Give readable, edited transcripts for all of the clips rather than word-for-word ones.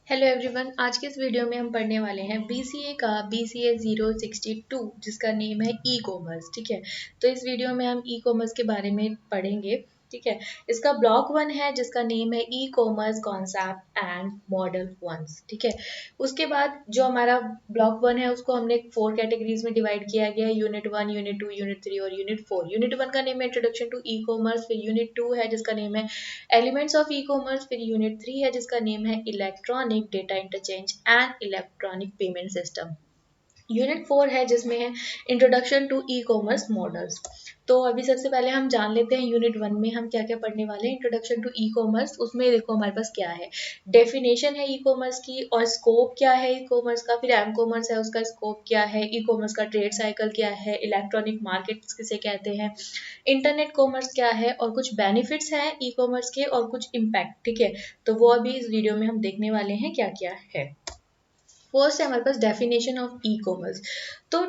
Hello everyone. आज के इस वीडियो में हम पढ़ने वाले हैं बीसीए का BCA 062 जिसका नेम है ई कॉमर्स। ठीक है, तो इस वीडियो में हम ई कॉमर्स के बारे में पढ़ेंगे। ठीक है, इसका ब्लॉक 1 है जिसका नेम है e commerce concept and model once. ठीक है, उसके बाद जो हमारा ब्लॉक 1 है उसको हमने 4 कैटेगरीज में डिवाइड किया गया है, यूनिट 1, यूनिट 2, यूनिट 3 और यूनिट 4। यूनिट 1 का नेम है इंट्रोडक्शन टू ई कॉमर्स, फिर यूनिट 2 है जिसका नेम है एलिमेंट्स ऑफ ई कॉमर्स, फिर यूनिट 3 है जिसका नेम है electronic data interchange and electronic payment system. Unit 4 है जिसमें है introduction to e commerce models. तो अभी सबसे पहले हम जान लेते हैं यूनिट 1 में हम क्या क्या पढ़ने वाले हैं। इंट्रोडक्शन टू ई कॉमर्स, उसमें देखो हमारे पास क्या है, डेफिनेशन है ई कॉमर्स की और स्कोप क्या है ई कॉमर्स का, फिर एम कॉमर्स है उसका स्कोप क्या है, ई कॉमर्स का ट्रेड साइकिल क्या है, इलेक्ट्रॉनिक मार्केट्स किसे कहते हैं, इंटरनेट कॉमर्स क्या है और कुछ बेनिफिट्स हैं ई कॉमर्स के और कुछ इम्पैक्ट। ठीक है, तो वो अभी इस वीडियो में हम देखने वाले हैं क्या क्या है। फर्स्ट है हमारे पास डेफिनेशन ऑफ ई कॉमर्स। तो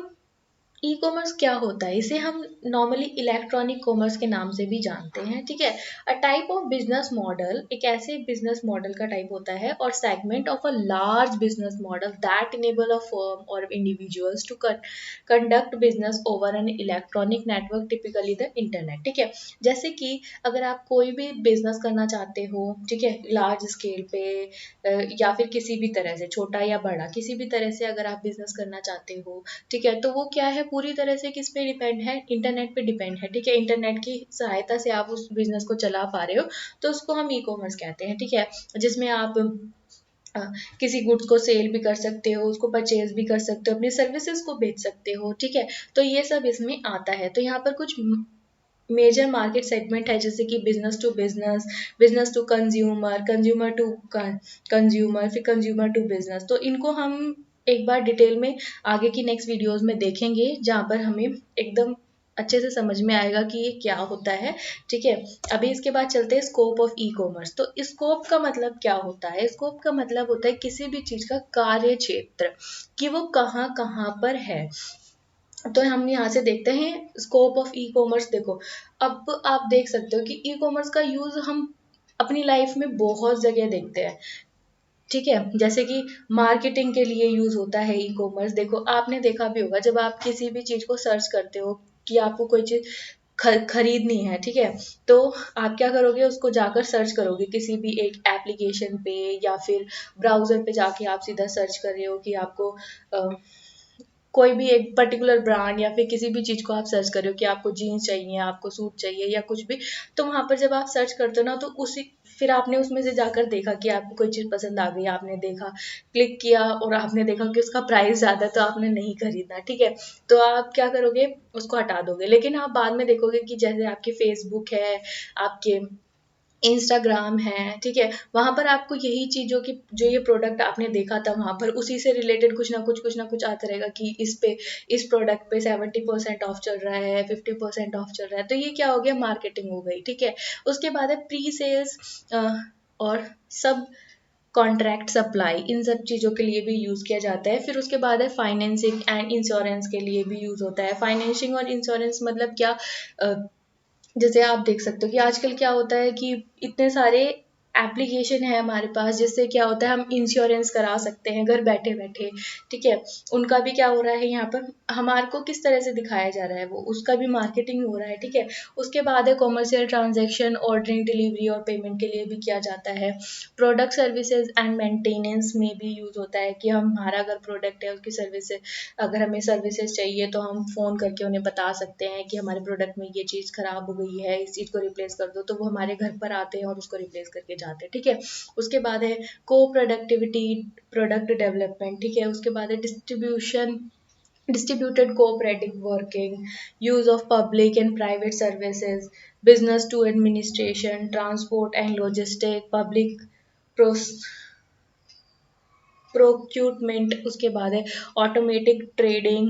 ई कॉमर्स क्या होता है, इसे हम नॉर्मली इलेक्ट्रॉनिक कॉमर्स के नाम से भी जानते हैं। ठीक है, a type of business model, एक ऐसे बिजनेस मॉडल का टाइप होता है और segment of a large business model that enable a firm or individuals to conduct business over an electronic network, typically the internet. ठीक है, जैसे कि अगर आप कोई भी बिजनेस करना चाहते हो, ठीक है, लार्ज स्केल पे या फिर किसी भी तरह से, छोटा या बड़ा किसी भी तरह से अगर आप बिजनेस करना चाहते हो, ठीक है, तो वो क्या है, पूरी तरह से किस पे डिपेंड है, इंटरनेट पे डिपेंड है। ठीक है, इंटरनेट की सहायता से आप उस बिजनेस को चला पा रहे हो, तो उसको हम ई कॉमर्स कहते हैं। ठीक है, जिसमें आप अ, किसी गुड्स को सेल भी कर सकते हो, उसको परचेज भी कर सकते हो, अपनी सर्विसेज को बेच सकते हो। ठीक है, तो ये सब इसमें आता है। तो यहाँ पर कुछ मेजर मार्केट सेगमेंट है जैसे कि business to business, business to consumer, consumer to consumer, फिर कंज्यूमर टू बिजनेस। तो इनको हम एक बार डिटेल में आगे की नेक्स्ट वीडियोस में देखेंगे जहाँ पर हमें एकदम अच्छे से समझ में आएगा कि ये क्या होता है। ठीक है, अभी इसके बाद चलते हैं स्कोप ऑफ ई कॉमर्स। तो स्कोप का मतलब क्या होता है, स्कोप का मतलब होता है किसी भी चीज का कार्य क्षेत्र, कि वो कहाँ कहाँ पर है। तो हम यहाँ से देखते हैं स्कोप ऑफ ई कॉमर्स। देखो, अब आप देख सकते हो कि ई कॉमर्स का यूज हम अपनी लाइफ में बहुत जगह देखते हैं। ठीक है, जैसे कि मार्केटिंग के लिए यूज होता है ई कॉमर्स। देखो, आपने देखा भी होगा जब आप किसी भी चीज को सर्च करते हो कि आपको कोई चीज खरीदनी है, ठीक है, तो आप क्या करोगे, उसको जाकर सर्च करोगे किसी भी एक एप्लीकेशन पे या फिर ब्राउजर पे जाके आप सीधा सर्च कर रहे हो कि आपको कोई भी एक पर्टिकुलर ब्रांड या फिर किसी भी चीज़ को आप सर्च कर रहे हो कि आपको जीन्स चाहिए, आपको सूट चाहिए या कुछ भी। तो वहाँ पर जब आप सर्च करते हो ना, तो उसी फिर आपने उसमें से जाकर देखा कि आपको कोई चीज़ पसंद आ गई, आपने देखा, क्लिक किया और आपने देखा कि उसका प्राइस ज़्यादा है तो आपने नहीं खरीदना। ठीक है, तो आप क्या करोगे, उसको हटा दोगे। लेकिन आप बाद में देखोगे कि जैसे आपकी फेसबुक है, आपके इंस्टाग्राम है, ठीक है, वहाँ पर आपको यही चीज़ों की जो ये प्रोडक्ट आपने देखा था वहाँ पर उसी से रिलेटेड कुछ ना कुछ आता रहेगा कि इस पे, इस प्रोडक्ट पे 70% ऑफ चल रहा है, 50% ऑफ चल रहा है। तो ये क्या हो गया, मार्केटिंग हो गई। ठीक है, उसके बाद है प्री सेल्स और सब कॉन्ट्रैक्ट सप्लाई, इन सब चीज़ों के लिए भी यूज़ किया जाता है। फिर उसके बाद है फाइनेंसिंग एंड इंश्योरेंस के लिए भी यूज़ होता है। फाइनेंसिंग और इंश्योरेंस मतलब क्या, अ, जैसे आप देख सकते हो कि आजकल क्या होता है कि इतने सारे एप्लीकेशन है हमारे पास जिससे क्या होता है हम इंश्योरेंस करा सकते हैं घर बैठे बैठे। ठीक है, उनका भी क्या हो रहा है, यहाँ पर हमारे को किस तरह से दिखाया जा रहा है, वो उसका भी मार्केटिंग हो रहा है। ठीक है, उसके बाद है कॉमर्शियल ट्रांजैक्शन, ऑर्डरिंग, डिलीवरी और पेमेंट के लिए भी किया जाता है। प्रोडक्ट सर्विसेज एंड मेंटेनेंस में भी यूज होता है कि हमारा अगर प्रोडक्ट है उसकी सर्विस, अगर हमें सर्विसेज चाहिए तो हम फ़ोन करके उन्हें बता सकते हैं कि हमारे प्रोडक्ट में ये चीज़ ख़राब हो गई है, इस चीज़ को रिप्लेस कर दो, तो वो हमारे घर पर आते हैं और उसको रिप्लेस करके जाते हैं। ठीक है, उसके बाद है को प्रोडक्टिविटी, प्रोडक्ट डेवलपमेंट। ठीक है, उसके बाद है distribution, distributed cooperative working, use of public and private services, business to administration, transport and logistic, public procurement. उसके बाद है automatic trading,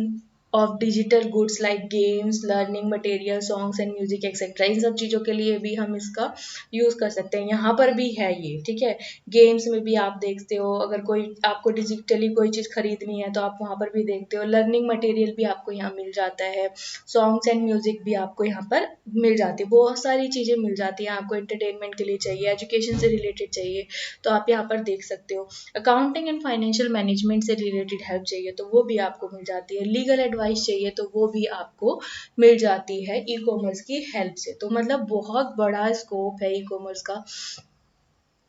of digital goods like games, learning material, songs and music etcetera. इन सब चीज़ों के लिए भी हम इसका यूज़ कर सकते हैं। यहाँ पर भी है ये, ठीक है। गेम्स में भी आप देखते हो, अगर कोई आपको डिजिटली कोई चीज़ खरीदनी है तो आप वहाँ पर भी देखते हो। लर्निंग मटेरियल भी आपको यहाँ मिल जाता है, सॉन्ग्स एंड म्यूजिक भी आपको यहाँ पर मिल जाती है, बहुत सारी चीज़ें मिल जाती हैं। आपको एंटरटेनमेंट के लिए चाहिए, एजुकेशन से रिलेटेड चाहिए तो आप यहाँ पर देख सकते हो। अकाउंटिंग एंड फाइनेंशियल मैनेजमेंट से रिलेटेड हेल्प चाहिए तो वो भी आपको मिल जाती है। लीगल एडवाइस चाहिए तो वो भी आपको मिल जाती है ई कॉमर्स की हेल्प से। तो मतलब बहुत बड़ा स्कोप है ई कॉमर्स का।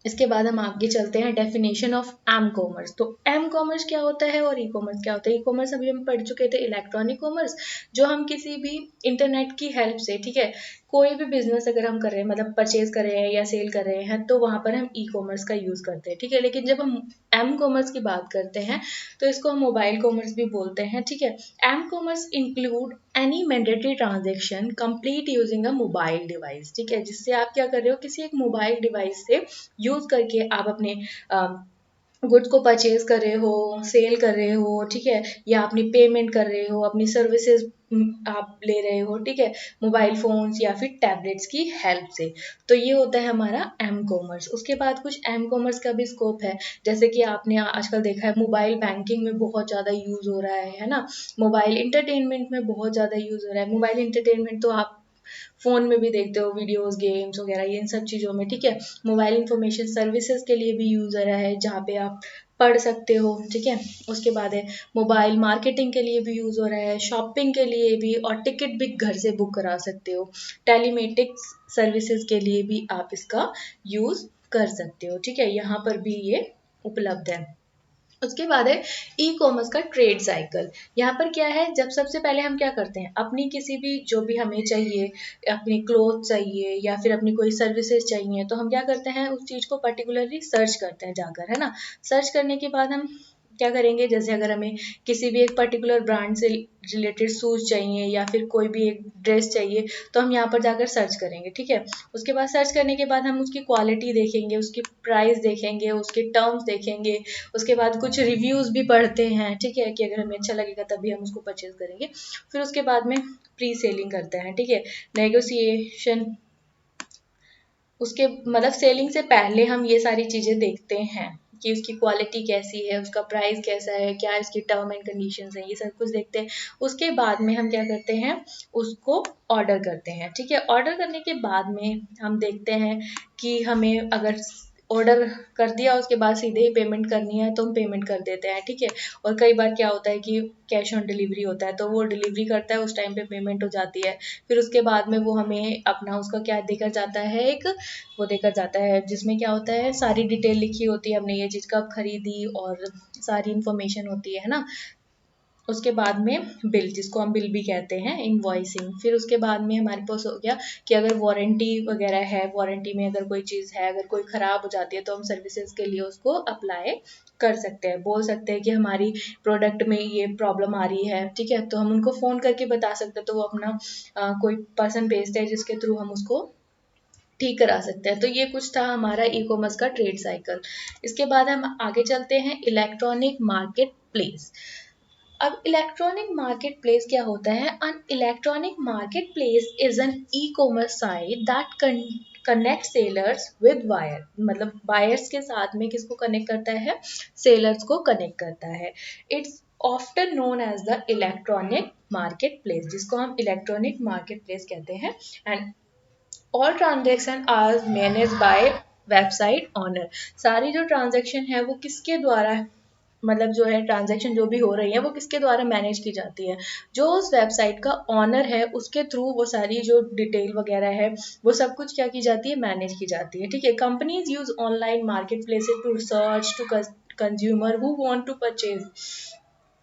इसके बाद हम आगे चलते हैं डेफिनेशन ऑफ एम कॉमर्स। तो एम कॉमर्स क्या होता है और ई कॉमर्स क्या होता है। ई कॉमर्स अभी हम पढ़ चुके थे, इलेक्ट्रॉनिक कॉमर्स, जो हम किसी भी इंटरनेट की हेल्प से, ठीक है, कोई भी बिजनेस अगर हम कर रहे हैं, मतलब परचेज कर रहे हैं या सेल कर रहे हैं, तो वहां पर हम ई कॉमर्स का यूज करते हैं, ठीक है। लेकिन जब हम एम कॉमर्स की बात करते हैं तो इसको हम मोबाइल कॉमर्स भी बोलते हैं, ठीक है। M commerce include any mandatory transaction complete using a mobile device, ठीक है, जिससे आप क्या कर रहे हो, किसी एक मोबाइल डिवाइस से यूज करके आप अपने गुड्स को परचेज कर रहे हो, सेल कर रहे हो, ठीक है, या अपनी पेमेंट कर रहे हो, अपनी सर्विसेज आप ले रहे हो, ठीक है, मोबाइल फोन्स या फिर टैबलेट्स की हेल्प से। तो ये होता है हमारा एम कॉमर्स। उसके बाद कुछ एम कॉमर्स का भी स्कोप है, जैसे कि आपने आजकल देखा है मोबाइल बैंकिंग में बहुत ज़्यादा यूज हो रहा है ना। मोबाइल इंटरटेनमेंट में बहुत ज़्यादा यूज हो रहा है। मोबाइल इंटरटेनमेंट तो आप फोन में भी देखते हो, वीडियोस, गेम्स वगैरह, ये इन सब चीज़ों में, ठीक है। मोबाइल इंफॉर्मेशन सर्विसेज के लिए भी यूज हो रहा है, जहाँ पे आप पढ़ सकते हो, ठीक है। उसके बाद है मोबाइल मार्केटिंग के लिए भी यूज हो रहा है, शॉपिंग के लिए भी, और टिकट भी घर से बुक करा सकते हो। टेलीमेटिक्स सर्विसेज के लिए भी आप इसका यूज कर सकते हो, ठीक है। यहाँ पर भी ये उपलब्ध है। उसके बाद है ई कॉमर्स का ट्रेड साइकिल। यहाँ पर क्या है, जब सबसे पहले हम क्या करते हैं, अपनी किसी भी जो भी हमें चाहिए, अपनी क्लोथ चाहिए या फिर अपनी कोई सर्विसेज चाहिए, तो हम क्या करते हैं, उस चीज़ को पर्टिकुलरली सर्च करते हैं जाकर, है ना। सर्च करने के बाद हम क्या करेंगे, जैसे अगर हमें किसी भी एक पर्टिकुलर ब्रांड से रिलेटेड शूज चाहिए या फिर कोई भी एक ड्रेस चाहिए, तो हम यहाँ पर जाकर सर्च करेंगे, ठीक है। उसके बाद सर्च करने के बाद हम उसकी क्वालिटी देखेंगे, उसकी प्राइस देखेंगे, उसके टर्म्स देखेंगे। उसके बाद कुछ रिव्यूज़ भी पढ़ते हैं, ठीक है, कि अगर हमें अच्छा लगेगा तभी हम उसको परचेज करेंगे। फिर उसके बाद में प्री सेलिंग करते हैं, ठीक है, नेगोशिएशन। उसके मतलब सेलिंग से पहले हम ये सारी चीज़ें देखते हैं कि उसकी क्वालिटी कैसी है, उसका प्राइस कैसा है, क्या इसकी टर्म एंड कंडीशंस हैं, ये सब कुछ देखते हैं। उसके बाद में हम क्या करते हैं, उसको ऑर्डर करते हैं, ठीक है। ऑर्डर करने के बाद में हम देखते हैं कि हमें अगर ऑर्डर कर दिया उसके बाद सीधे ही पेमेंट करनी है तो हम पेमेंट कर देते हैं, ठीक है। और कई बार क्या होता है कि कैश ऑन डिलीवरी होता है, तो वो डिलीवरी करता है, उस टाइम पे पेमेंट हो जाती है। फिर उसके बाद में वो हमें अपना उसका क्या देकर जाता है, एक वो देकर जाता है जिसमें क्या होता है, सारी डिटेल लिखी होती है, हमने ये चीज़ कब खरीदी और सारी इन्फॉर्मेशन होती है ना। उसके बाद में बिल, जिसको हम बिल भी कहते हैं, इनवॉइसिंग। फिर उसके बाद में हमारे पास हो गया कि अगर वारंटी वगैरह है, वारंटी में अगर कोई चीज़ है, अगर कोई ख़राब हो जाती है तो हम सर्विसेज के लिए उसको अप्लाई कर सकते हैं, बोल सकते हैं कि हमारी प्रोडक्ट में ये प्रॉब्लम आ रही है, ठीक है, तो हम उनको फ़ोन करके बता सकते हैं, तो वो अपना कोई पर्सन भेजते हैं जिसके थ्रू हम उसको ठीक करा सकते हैं। तो ये कुछ था हमारा ई कॉमर्स का ट्रेड साइकिल। इसके बाद हम आगे चलते हैं इलेक्ट्रॉनिक मार्केट प्लेस। अब इलेक्ट्रॉनिक मार्केट प्लेस क्या होता है, an electronic market place is an e commerce site that connect sellers with buyer, मतलब बायर्स के साथ में किसको कनेक्ट करता है, सेलर्स को कनेक्ट करता है। It's often known as the electronic market place, जिसको हम इलेक्ट्रॉनिक मार्केट प्लेस कहते हैं। And all transaction are manage by website owner. सारी जो ट्रांजेक्शन है वो किसके द्वारा, मतलब जो है ट्रांजेक्शन जो भी हो रही है वो किसके द्वारा मैनेज की जाती है, जो उस वेबसाइट का ऑनर है उसके थ्रू वो सारी जो डिटेल वगैरह है वो सब कुछ क्या की जाती है, मैनेज की जाती है, ठीक है। Companies use online market places to search to consumer who want to purchase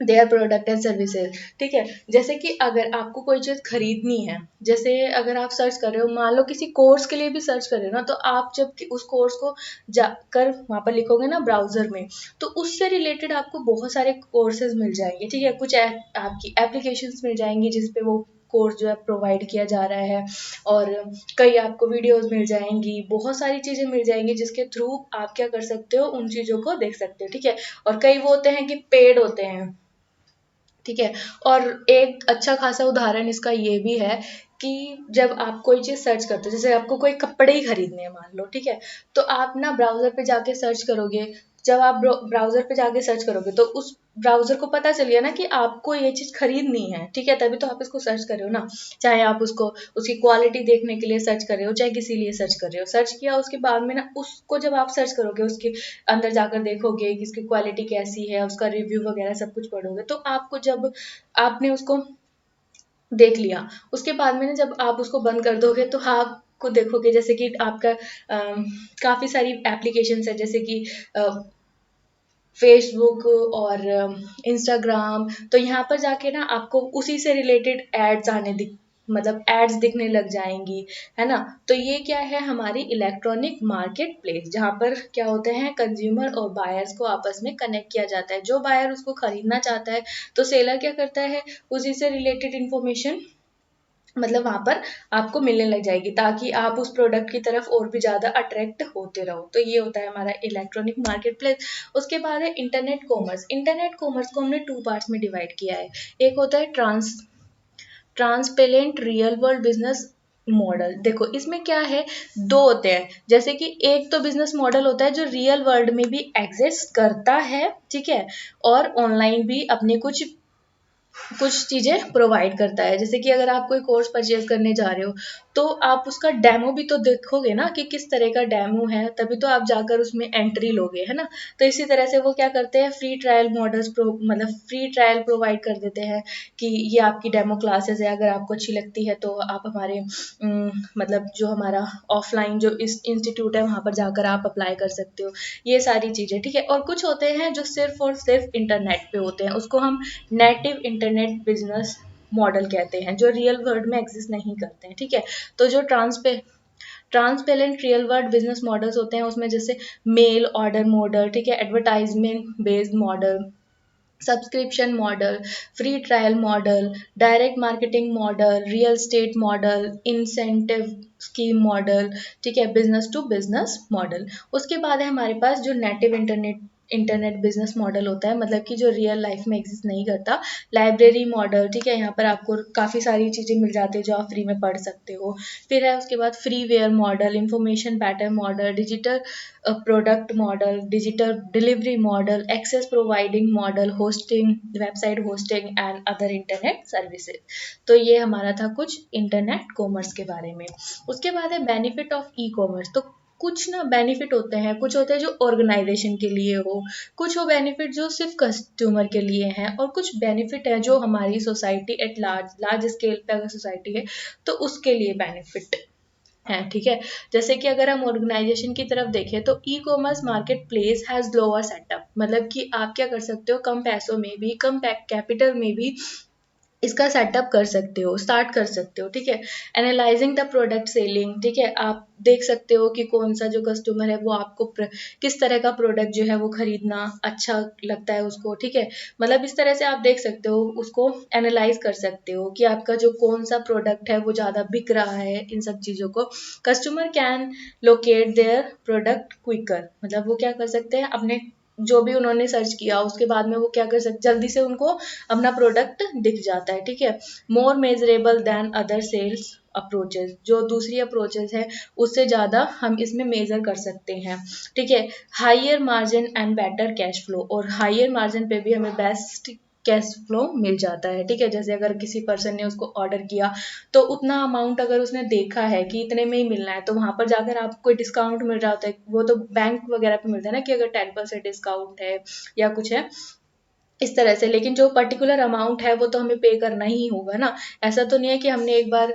their product and services, ठीक है। जैसे कि अगर आपको कोई चीज़ खरीदनी है, जैसे अगर आप सर्च कर रहे हो, मान लो किसी कोर्स के लिए भी सर्च कर रहे हो ना, तो आप जब उस कोर्स को जाकर वहाँ पर लिखोगे ना ब्राउजर में, तो उससे रिलेटेड आपको बहुत सारे कोर्सेज मिल जाएंगे, ठीक है। कुछ आपकी एप्लीकेशंस मिल जाएंगी जिसपे वो कोर्स जो है प्रोवाइड किया जा रहा है, और कई आपको वीडियोस मिल जाएंगी, बहुत सारी चीज़ें मिल जाएंगी जिसके थ्रू आप क्या कर सकते हो, उन चीज़ों को देख सकते हो, ठीक है। और कई वो होते हैं कि पेड होते हैं, ठीक है। और एक अच्छा खासा उदाहरण इसका ये भी है कि जब आप कोई चीज़ सर्च करते हो, जैसे आपको कोई कपड़े ही खरीदने हैं मान लो, ठीक है, तो आप ना ब्राउज़र पे जाके सर्च करोगे। जब आप ब्राउज़र पे जाके सर्च करोगे तो उस ब्राउज़र को पता चल गया ना कि आपको ये चीज़ खरीदनी है, ठीक है, तभी तो आप इसको सर्च कर रहे हो ना। चाहे आप उसको उसकी क्वालिटी देखने के लिए सर्च कर रहे हो, चाहे किसी लिए सर्च कर रहे हो, सर्च किया उसके बाद में ना उसको जब आप सर्च करोगे, उसके अंदर जाकर देखोगे कि इसकी क्वालिटी कैसी है, उसका रिव्यू वगैरह सब कुछ पढ़ोगे, तो आपको जब आपने उसको देख लिया, उसके बाद में ना जब आप उसको बंद कर दोगे तो आपको देखोगे जैसे कि आपका काफ़ी सारी एप्लीकेशंस है, जैसे कि फेसबुक और इंस्टाग्राम, तो यहाँ पर जाके ना आपको उसी से रिलेटेड एड्स आने दिख मतलब एड्स दिखने लग जाएंगी, है ना। तो ये क्या है, हमारी इलेक्ट्रॉनिक मार्केट प्लेस, जहाँ पर क्या होते हैं, कंज्यूमर और बायर्स को आपस में कनेक्ट किया जाता है। जो बायर उसको खरीदना चाहता है तो सेलर क्या करता है, उसी से रिलेटेड इंफॉर्मेशन मतलब वहाँ पर आपको मिलने लग जाएगी, ताकि आप उस प्रोडक्ट की तरफ और भी ज़्यादा अट्रैक्ट होते रहो। तो ये होता है हमारा इलेक्ट्रॉनिक मार्केट प्लेस। उसके बाद है इंटरनेट कॉमर्स। इंटरनेट कॉमर्स को हमने टू पार्ट्स में डिवाइड किया है। एक होता है transparent real world business model. देखो इसमें क्या है, दो होते हैं, जैसे कि एक तो बिजनेस मॉडल होता है जो रियल वर्ल्ड में भी एग्जिस्ट करता है, ठीक है, और ऑनलाइन भी अपने कुछ चीज़ें प्रोवाइड करता है। जैसे कि अगर आप कोई कोर्स परचेज करने जा रहे हो तो आप उसका डेमो भी तो देखोगे ना कि किस तरह का डेमो है, तभी तो आप जाकर उसमें एंट्री लोगे, है ना। तो इसी तरह से वो क्या करते हैं, फ्री ट्रायल मॉडल्स मतलब फ्री ट्रायल प्रोवाइड कर देते हैं कि ये आपकी डेमो क्लासेस है, अगर आपको अच्छी लगती है तो आप हमारे मतलब जो हमारा ऑफलाइन जो इस इंस्टीट्यूट है वहाँ पर जाकर आप अप्लाई कर सकते हो। ये सारी चीज़ें, ठीक है। और कुछ होते हैं जो सिर्फ और सिर्फ इंटरनेट पे होते हैं, उसको हम नेटिव इंटरनेट बिजनेस मॉडल कहते हैं, जो रियल वर्ल्ड में एग्जिस्ट नहीं करते हैं, ठीक है। तो जो transparent real world business models होते हैं उसमें जैसे मेल ऑर्डर मॉडल, ठीक है, advertisement based model, subscription model, free trial model, direct marketing model, real estate model, incentive scheme model, ठीक है, बिजनेस टू बिजनेस मॉडल। उसके बाद है हमारे पास जो native internet internet business model होता है, मतलब कि जो रियल लाइफ में एग्जिस्ट नहीं करता। लाइब्रेरी मॉडल, ठीक है, यहाँ पर आपको काफ़ी सारी चीज़ें मिल जाती है जो आप फ्री में पढ़ सकते हो। फिर है उसके बाद freeware model, information pattern model, digital product model, digital delivery model, access providing model, hosting, website hosting and other internet services. तो ये हमारा था कुछ इंटरनेट कॉमर्स के बारे में। उसके बाद है बेनिफिट ऑफ ई कॉमर्स। तो कुछ ना बेनिफिट होते हैं, कुछ होते हैं जो ऑर्गेनाइजेशन के लिए हो, कुछ वो बेनिफिट जो सिर्फ कस्टमर के लिए हैं, और कुछ बेनिफिट है जो हमारी सोसाइटी एट लार्ज स्केल पे अगर सोसाइटी है तो उसके लिए बेनिफिट है, ठीक है। जैसे कि अगर हम ऑर्गेनाइजेशन की तरफ देखें तो e commerce market place has lower setup, मतलब कि आप क्या कर सकते हो, कम पैसों में भी, कम कैपिटल में भी इसका सेटअप कर सकते हो, स्टार्ट कर सकते हो, ठीक है। एनालाइजिंग द प्रोडक्ट सेलिंग, ठीक है, आप देख सकते हो कि कौन सा जो कस्टमर है वो आपको किस तरह का प्रोडक्ट जो है वो खरीदना अच्छा लगता है उसको, ठीक है। मतलब इस तरह से आप देख सकते हो, उसको एनालाइज कर सकते हो कि आपका जो कौन सा प्रोडक्ट है वो ज़्यादा बिक रहा है। इन सब चीज़ों को customer can locate their product quicker, मतलब वो क्या कर सकते हैं, अपने जो भी उन्होंने सर्च किया उसके बाद में वो क्या कर सकते, जल्दी से उनको अपना प्रोडक्ट दिख जाता है, ठीक है। More measurable than other sales approaches, जो दूसरी अप्रोचेज है उससे ज़्यादा हम इसमें मेजर कर सकते हैं, ठीक है। Higher margin and better cash flow, और हाइयर मार्जिन पे भी हमें बेस्ट कैश फ्लो मिल जाता है, ठीक है। जैसे अगर किसी पर्सन ने उसको ऑर्डर किया तो उतना अमाउंट अगर उसने देखा है कि इतने में ही मिलना है, तो वहाँ पर जाकर आपको कोई डिस्काउंट मिल रहा होता है, वो तो बैंक वगैरह पे मिलता है ना कि अगर 10% डिस्काउंट है या कुछ है इस तरह से। लेकिन जो पर्टिकुलर अमाउंट है वो तो हमें पे करना ही होगा ना। ऐसा तो नहीं है कि हमने एक बार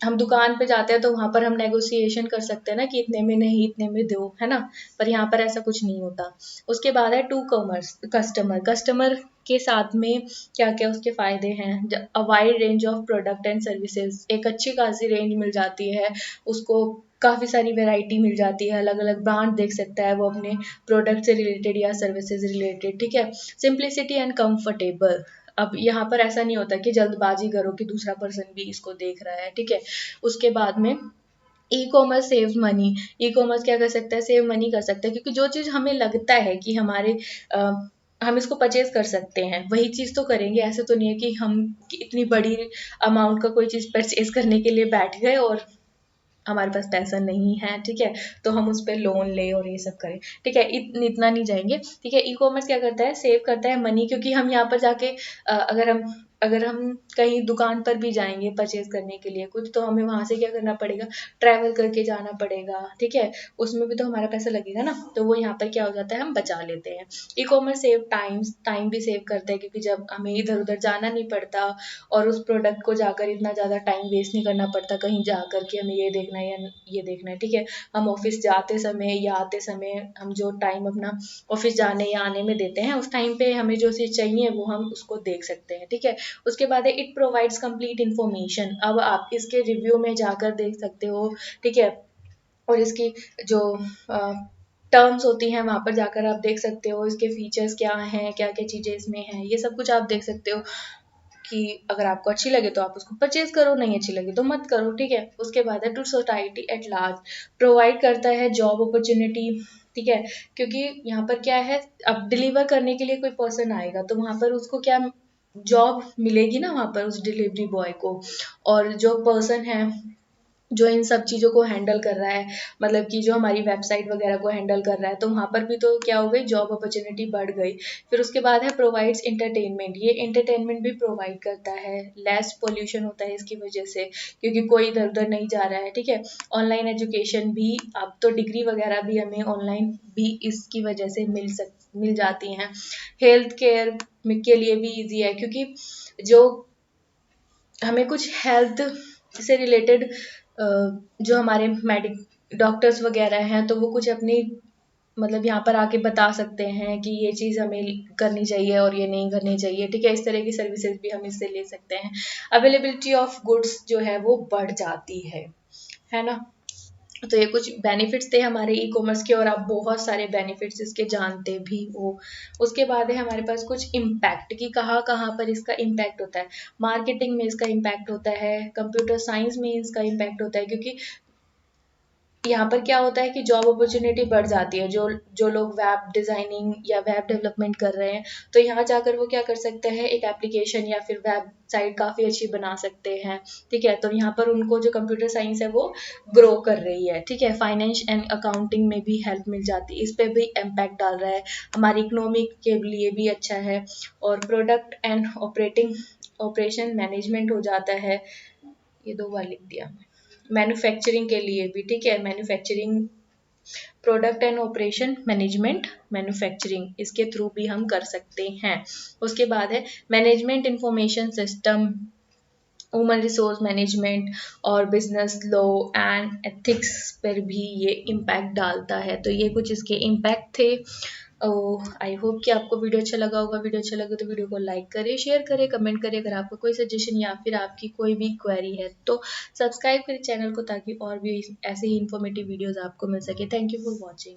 हम दुकान पे जाते हैं तो वहाँ पर हम नेगोशिएशन कर सकते हैं ना कि इतने में नहीं इतने में दो, है ना। पर यहाँ पर ऐसा कुछ नहीं होता। उसके बाद है टू कॉमर्स कस्टमर। कस्टमर के साथ में क्या क्या उसके फ़ायदे हैं, a wide range of product and services, एक अच्छी खासी रेंज मिल जाती है उसको, काफ़ी सारी वैरायटी मिल जाती है, अलग अलग ब्रांड देख सकता है वो अपने प्रोडक्ट से रिलेटेड या सर्विसेज रिलेटेड, ठीक है। सिंप्लिसिटी एंड कंफर्टेबल, अब यहाँ पर ऐसा नहीं होता कि जल्दबाजी करो कि दूसरा पर्सन भी इसको देख रहा है, ठीक है। उसके बाद में e commerce save money. E commerce क्या कर सकता है, सेव मनी कर सकता है, क्योंकि जो चीज़ हमें लगता है कि हमारे हम इसको परचेज कर सकते हैं, वही चीज़ तो करेंगे। ऐसे तो नहीं है कि हम इतनी बड़ी अमाउंट का कोई चीज़ परचेज करने के लिए बैठ गए और हमारे पास पैसा नहीं है, ठीक है, तो हम उस पर लोन ले और ये सब करें, ठीक है, इतना नहीं जाएंगे, ठीक है। ई कॉमर्स क्या करता है, सेव करता है मनी, क्योंकि हम यहाँ पर जाके अगर हम कहीं दुकान पर भी जाएंगे परचेज करने के लिए कुछ, तो हमें वहाँ से क्या करना पड़ेगा, ट्रैवल करके जाना पड़ेगा, ठीक है, उसमें भी तो हमारा पैसा लगेगा ना, तो वो यहाँ पर क्या हो जाता है, हम बचा लेते हैं। ई कॉमर्स सेव टाइम भी सेव करता है, क्योंकि जब हमें इधर उधर जाना नहीं पड़ता और उस प्रोडक्ट को जाकर इतना ज़्यादा टाइम वेस्ट नहीं करना पड़ता कहीं जाकर कि हमें ये देखना है या ये देखना है, ठीक है। हम ऑफिस जाते समय या आते समय हम जो टाइम अपना ऑफिस जाने या आने में देते हैं, उस टाइम पे हमें जो चीज़ चाहिए वो हम उसको देख सकते हैं, ठीक है। उसके बाद है इट प्रोवाइड्स कंप्लीट इन्फॉर्मेशन। अब आप इसके रिव्यू में जाकर देख सकते हो, ठीक है, और इसकी जो टर्म्स होती हैं वहाँ पर जाकर आप देख सकते हो, इसके फीचर्स क्या हैं, क्या क्या चीज़ें इसमें हैं, ये सब कुछ आप देख सकते हो कि अगर आपको अच्छी लगे तो आप उसको परचेज करो, नहीं अच्छी लगे तो मत करो, ठीक है। उसके बाद है to society at large, provide करता है जॉब अपॉर्चुनिटी, ठीक है, क्योंकि यहाँ पर क्या है, अब डिलीवर करने के लिए कोई पर्सन आएगा तो वहाँ पर उसको क्या जॉब मिलेगी ना वहाँ पर उस डिलीवरी बॉय को, और जो पर्सन है जो इन सब चीज़ों को हैंडल कर रहा है, मतलब कि जो हमारी वेबसाइट वगैरह को हैंडल कर रहा है, तो वहाँ पर भी तो क्या हो गई, जॉब अपॉर्चुनिटी बढ़ गई। फिर उसके बाद है प्रोवाइड्स इंटरटेनमेंट, ये इंटरटेनमेंट भी प्रोवाइड करता है, लेस पोल्यूशन होता है इसकी वजह से, क्योंकि कोई इधर उधर नहीं जा रहा है, ठीक है। ऑनलाइन एजुकेशन भी, अब तो डिग्री वगैरह भी हमें ऑनलाइन भी इसकी वजह से मिल जाती हैं। हेल्थ केयर के लिए भी ईजी है, क्योंकि जो हमें कुछ हेल्थ से रिलेटेड जो हमारे मेडिक डॉक्टर्स वगैरह हैं, तो वो कुछ अपनी मतलब यहाँ पर आके बता सकते हैं कि ये चीज़ हमें करनी चाहिए और ये नहीं करनी चाहिए, ठीक है। इस तरह की सर्विसेज भी हम इससे ले सकते हैं। अवेलेबिलिटी ऑफ गुड्स जो है वो बढ़ जाती है ना। तो ये कुछ बेनिफिट्स थे हमारे ई कॉमर्स के, और आप बहुत सारे बेनिफिट्स इसके जानते भी हो। उसके बाद है हमारे पास कुछ इम्पैक्ट, कि कहाँ कहाँ पर इसका इम्पैक्ट होता है। मार्केटिंग में इसका इम्पैक्ट होता है, कंप्यूटर साइंस में इसका इम्पैक्ट होता है, क्योंकि यहाँ पर क्या होता है कि जॉब अपॉर्चुनिटी बढ़ जाती है। जो जो लोग वेब डिज़ाइनिंग या वेब डेवलपमेंट कर रहे हैं, तो यहाँ जाकर वो क्या कर सकते हैं, एक एप्लीकेशन या फिर वेबसाइट काफ़ी अच्छी बना सकते हैं, ठीक है। तो यहाँ पर उनको जो कंप्यूटर साइंस है वो ग्रो कर रही है, ठीक है। फाइनेंस एंड अकाउंटिंग में भी हेल्प मिल जाती है, इस पर भी इम्पैक्ट डाल रहा है, हमारी इकोनॉमी के लिए भी अच्छा है। और प्रोडक्ट एंड ऑपरेशन मैनेजमेंट हो जाता है, ये 2 बार लिख दिया। मैन्युफैक्चरिंग के लिए भी, ठीक है, manufacturing product and operation management, manufacturing इसके थ्रू भी हम कर सकते हैं। उसके बाद है management information system, human resource management और बिजनेस लॉ एंड एथिक्स पर भी ये इम्पैक्ट डालता है। तो ये कुछ इसके इम्पैक्ट थे। आई होप कि आपको वीडियो अच्छा लगा होगा। वीडियो अच्छा लगे तो वीडियो को लाइक करें, शेयर करें, कमेंट करें। अगर आपको कोई सजेशन या फिर आपकी कोई भी क्वेरी है तो सब्सक्राइब करें चैनल को, ताकि और भी ऐसे ही इन्फॉर्मेटिव वीडियोस आपको मिल सके। Thank you for watching.